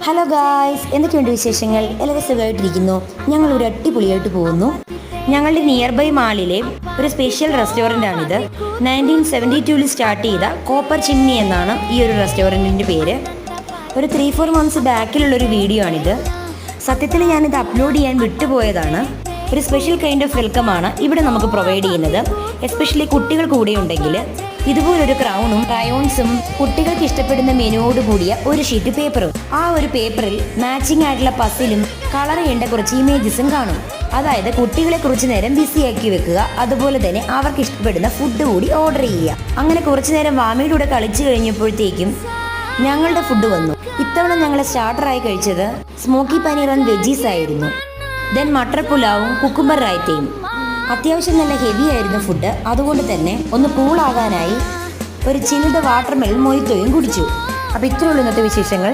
Hello guys, എന്തൊക്കെയുണ്ട് വിശേഷങ്ങൾ? എല്ലാവരും സുഖമായിട്ടിരിക്കുന്നു. ഞങ്ങൾ ഒരു അടിപൊളിയായിട്ട് പോകുന്നു. ഞങ്ങളുടെ നിയർ ബൈ മാളിലെ ഒരു സ്പെഷ്യൽ റെസ്റ്റോറൻ്റ് ആണിത്. 1972 സ്റ്റാർട്ട് ചെയ്ത കോപ്പർ ചിമ്നി എന്നാണ് ഈ ഒരു റെസ്റ്റോറൻറ്റിൻ്റെ പേര്. ഒരു 3-4 മന്ത്സ് ബാക്കിലുള്ളൊരു വീഡിയോ ആണിത്. സത്യത്തിൽ ഞാനിത് അപ്ലോഡ് ചെയ്യാൻ വിട്ടുപോയതാണ്. ഒരു സ്പെഷ്യൽ കൈൻഡ് ഓഫ് വെൽക്കമാണ് ഇവിടെ നമുക്ക് പ്രൊവൈഡ് ചെയ്യുന്നത്. എസ്പെഷ്യലി കുട്ടികൾ കൂടെ ഉണ്ടെങ്കിൽ ഇതുപോലൊരു ക്രൗണും ക്രയോൺസും കുട്ടികൾക്ക് ഇഷ്ടപ്പെടുന്ന മെനുവോട് കൂടിയ ഒരു ഷീറ്റ് പേപ്പറും, ആ ഒരു പേപ്പറിൽ മാച്ചിങ് ആയിട്ടുള്ള പസിലും കളർ ചെയ്യേണ്ട കുറച്ച് ഇമേജസും കാണും. അതായത് കുട്ടികളെ കുറച്ച് നേരം ബിസിയാക്കി വെക്കുക, അതുപോലെ തന്നെ അവർക്ക് ഇഷ്ടപ്പെടുന്ന ഫുഡ് കൂടി ഓർഡർ ചെയ്യുക. അങ്ങനെ കുറച്ചു നേരം വാമയിലൂടെ കളിച്ചു കഴിഞ്ഞപ്പോഴത്തേക്കും ഞങ്ങളുടെ ഫുഡ് വന്നു. ഇത്തവണ ഞങ്ങൾ സ്റ്റാർട്ടറായി കഴിച്ചത് സ്മോക്കി പനീർ ആൻഡ് വെജീസ് ആയിരുന്നു. ദെൻ മട്ടർ പുലാവും കുക്കുംബർ റൈത്തയും. അത്യാവശ്യം നല്ല ഹെവി ആയിരുന്നു ഫുഡ്. അതുകൊണ്ട് തന്നെ ഒന്ന് കൂളാകാനായി ഒരു ചിൽഡ് വാട്ടർമെലൺ മൊയ്ത്തോയും കുടിച്ചു. അപ്പോൾ ഇത്രയുള്ളൂ ഇന്നത്തെ വിശേഷങ്ങൾ.